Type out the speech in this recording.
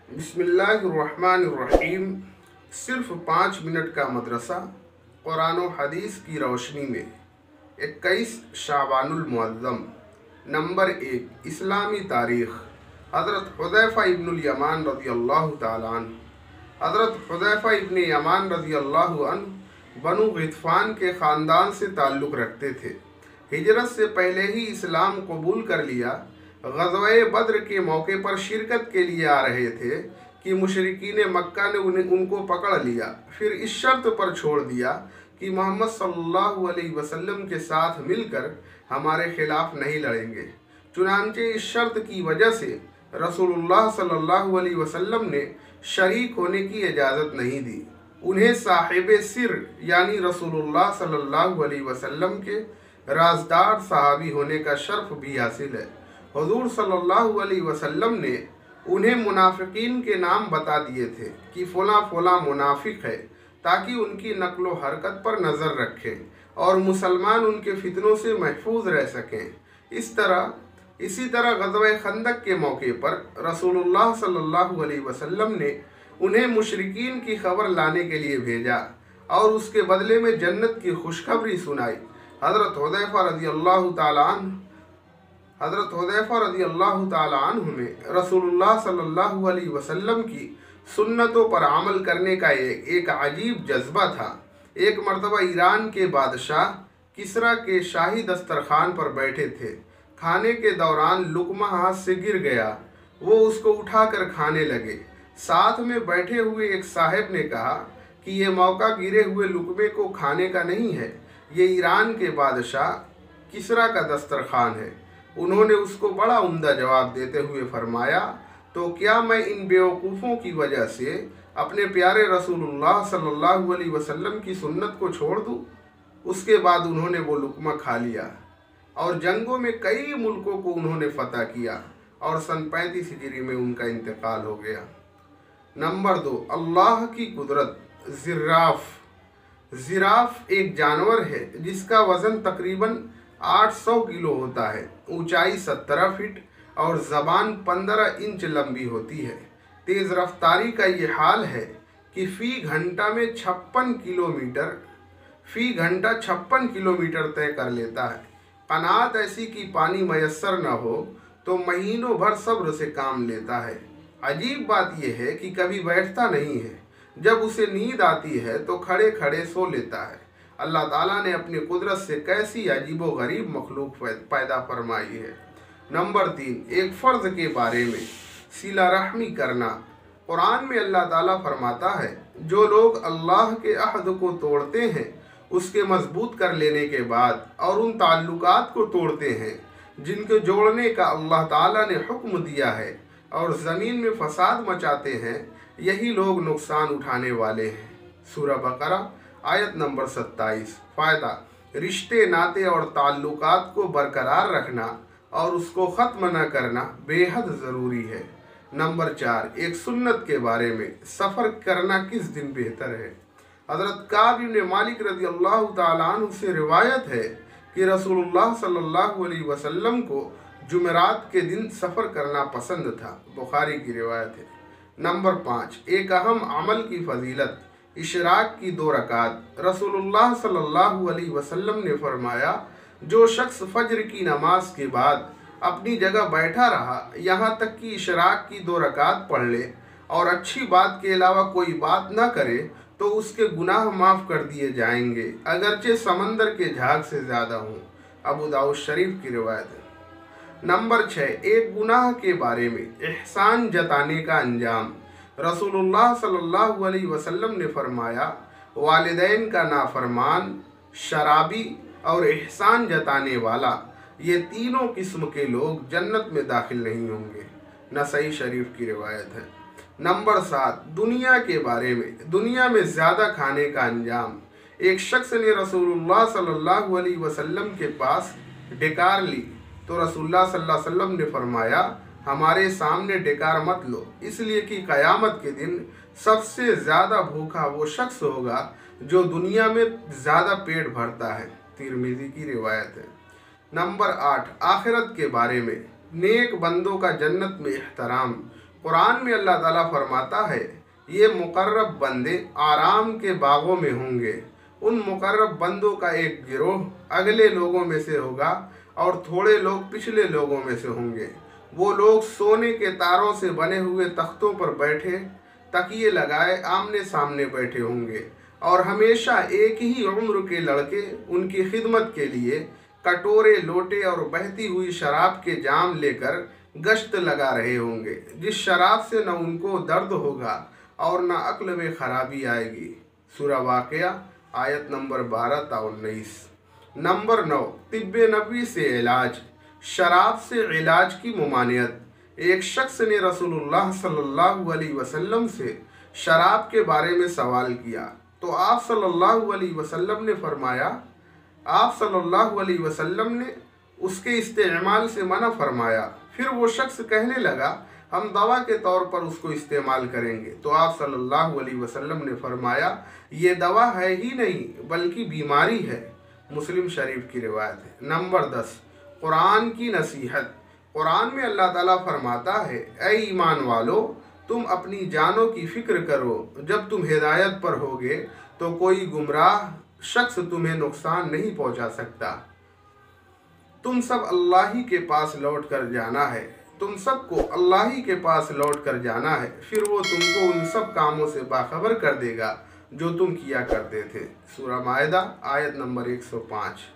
बिस्मिल्लाहिर्रहमानिर्रहीम। सिर्फ 5 मिनट का मदरसा कुरान और हदीस की रोशनी में 21 शाबानुल मुअज़्ज़म। नंबर 1, इस्लामी तारीख़। हज़रत हुज़ैफ़ा इब्नुल यमान रज़ियल्लाहु ताला अन्हु। हज़रत हुज़ैफ़ा इब्न यमान रज़ियल्लाहु अन्हु बनु ग़ितफ़ान के ख़ानदान से ताल्लुक़ रखते थे। हिजरत से पहले ही इस्लाम कबूल कर लिया। ग़ज़वा बद्र के मौके पर शिरकत के लिए आ रहे थे कि मुशरिकीन मक्का ने उनको पकड़ लिया। फिर इस शर्त पर छोड़ दिया कि मोहम्मद सल्लल्लाहु अलैहि वसल्लम के साथ मिलकर हमारे खिलाफ नहीं लड़ेंगे। चुनांचे इस शर्त की वजह से रसूलुल्लाह सल्लल्लाहु अलैहि वसल्लम ने शरीक होने की इजाज़त नहीं दी। उन्हें साहिब सिर यानी रसूलुल्लाह सल्लल्लाहु अलैहि वसल्लम के राजदार सहाबी होने का शर्फ भी हासिल है। हुज़ूर सल्लल्लाहु अलैहि वसल्लम ने उन्हें मुनाफिकीन के नाम बता दिए थे कि फ़लाँ फ़लाँ मुनाफिक है, ताकि उनकी नक्लो हरकत पर नज़र रखें और मुसलमान उनके फितनों से महफूज रह सकें। इसी तरह ग़ज़वा खंदक के मौके पर रसूलुल्लाह सल्लल्लाहु अलैहि वसल्लम ने उन्हें मुशरिकीन की खबर लाने के लिए भेजा और उसके बदले में जन्नत की खुशखबरी सुनाई। हज़रत हुज़ैफ़ा रज़ियल्लाहु ताला अन्हु में रसूलुल्लाह सल्लल्लाहु अलैहि वसल्लम की सुन्नतों पर अमल करने का एक अजीब जज्बा था। एक मर्तबा ईरान के बादशाह किसरा के शाही दस्तरखान पर बैठे थे। खाने के दौरान लुक़मा हाथ से गिर गया। वो उसको उठाकर खाने लगे। साथ में बैठे हुए एक साहिब ने कहा कि ये मौका गिरे हुए लुक़मे को खाने का नहीं है, ये ईरान के बादशाह किसरा का दस्तरखान है। उन्होंने उसको बड़ा उम्दा जवाब देते हुए फरमाया, तो क्या मैं इन बेवकूफ़ों की वजह से अपने प्यारे रसूलुल्लाह सल्लल्लाहु अलैहि वसल्लम की सुन्नत को छोड़ दूँ। उसके बाद उन्होंने वो लुक़मा खा लिया और जंगों में कई मुल्कों को उन्होंने फ़तह किया और सन 35 हिजरी में उनका इंतकाल हो गया। नंबर 2, अल्लाह की कुदरत। ज़िराफ़ एक जानवर है जिसका वज़न तकरीबन 800 किलो होता है, ऊंचाई 17 फीट और ज़बान 15 इंच लंबी होती है। तेज़ रफ्तारी का ये हाल है कि फ़ी घंटा 56 किलोमीटर तय कर लेता है। क़नाअत ऐसी कि पानी मयस्सर न हो तो महीनों भर सब्र से काम लेता है। अजीब बात यह है कि कभी बैठता नहीं है। जब उसे नींद आती है तो खड़े खड़े सो लेता है। अल्लाह ताला ने अपनी कुदरत से कैसी अजीबो गरीब मखलूक पैदा फरमाई है। नंबर 3, एक फ़र्ज़ के बारे में, सिला रहमी करना। कुरान में अल्लाह ताला फरमाता है, जो लोग अल्लाह के अहद को तोड़ते हैं, उसके मजबूत कर लेने के बाद और उन ताल्लुकात को तोड़ते हैं जिनको जोड़ने का अल्लाह ताला ने हुक्म दिया है और ज़मीन में फ़साद मचाते हैं, यही लोग नुकसान उठाने वाले हैं। सूरह बकरा आयत नंबर 27। फ़ायदा, रिश्ते नाते और ताल्लुकात को बरकरार रखना और उसको ख़त्म न करना बेहद ज़रूरी है। नंबर 4, एक सुन्नत के बारे में, सफ़र करना किस दिन बेहतर है। हज़रत काब इब्न मालिक रज़ियल्लाहु ताला अन्हु से रिवायत है कि रसूलुल्लाह सल्लल्लाहु अलैहि वसल्लम को जुमेरात के दिन सफ़र करना पसंद था। बुखारी की रिवायत है। नंबर 5, एक अहम अमल की फजीलत, इशराक की 2 रकात। रसूलुल्लाह सल्लल्लाहु अलैहि वसल्लम ने फरमाया, जो शख्स फज्र की नमाज के बाद अपनी जगह बैठा रहा यहाँ तक कि इशराक की 2 रकात पढ़ ले और अच्छी बात के अलावा कोई बात न करे तो उसके गुनाह माफ़ कर दिए जाएंगे, अगरचे समंदर के झाग से ज़्यादा हों। अबू दाऊद शरीफ की रिवायत है। नंबर 6, एक गुनाह के बारे में, एहसान जताने का अंजाम। रसूलुल्लाह सल्लल्लाहु अलैहि वसल्लम ने फरमाया, वालिदैन का नाफरमान, शराबी और एहसान जताने वाला, ये तीनों किस्म के लोग जन्नत में दाखिल नहीं होंगे। नसई शरीफ की रिवायत है। नंबर 7, दुनिया के बारे में, दुनिया में ज़्यादा खाने का अंजाम। एक शख्स ने रसूलुल्लाह सल्लल्लाहु अलैहि वसल्लम के पास डेकार ली तो रसूलुल्लाह सल्लल्लाहु अलैहि वसल्लम ने फरमाया, हमारे सामने डेकार मत लो, इसलिए कि क़यामत के दिन सबसे ज़्यादा भूखा वो शख्स होगा जो दुनिया में ज़्यादा पेट भरता है। तिरमिज़ी की रिवायत है। नंबर 8, आखिरत के बारे में, नेक बंदों का जन्नत में एहतराम। कुरान में अल्लाह ताला फरमाता है, ये मुकर्रब बंदे आराम के बागों में होंगे। उन मुकर्रब बंदों का एक गिरोह अगले लोगों में से होगा और थोड़े लोग पिछले लोगों में से होंगे। वो लोग सोने के तारों से बने हुए तख्तों पर बैठे, तकिए लगाए आमने सामने बैठे होंगे और हमेशा एक ही उम्र के लड़के उनकी खिदमत के लिए कटोरे, लोटे और बहती हुई शराब के जाम लेकर गश्त लगा रहे होंगे, जिस शराब से न उनको दर्द होगा और न अक्ल में खराबी आएगी। सूरह वाक़िया आयत नंबर 12 ta 19। नंबर 9, तिब्बे नबवी से इलाज। शराब से इलाज की मुमानियत। एक शख्स ने रसूलुल्लाह सल्लल्लाहु अलैहि वसल्लम से शराब के बारे में सवाल किया तो आप सल्लल्लाहु अलैहि वसल्लम ने उसके इस्तेमाल से मना फरमाया। फिर वो शख्स कहने लगा, हम दवा के तौर पर उसको इस्तेमाल करेंगे। तो आप सल्लल्लाहु अलैहि वसल्लम ने फरमाया, ये दवा है ही नहीं बल्कि बीमारी है। मुस्लिम शरीफ की रिवायत है। नंबर 10, कुरान की नसीहत। कुरान में अल्लाह ताला फरमाता है, ऐ ईमान वालो, तुम अपनी जानों की फिक्र करो। जब तुम हिदायत पर होगे तो कोई गुमराह शख्स तुम्हें नुकसान नहीं पहुंचा सकता। तुम सब अल्लाह ही के पास लौट कर जाना है। तुम सबको अल्लाह ही के पास लौट कर जाना है, फिर वो तुमको उन सब कामों से बाखबर कर देगा जो तुम किया करते थे। सूरह माइदा आयत नंबर 105।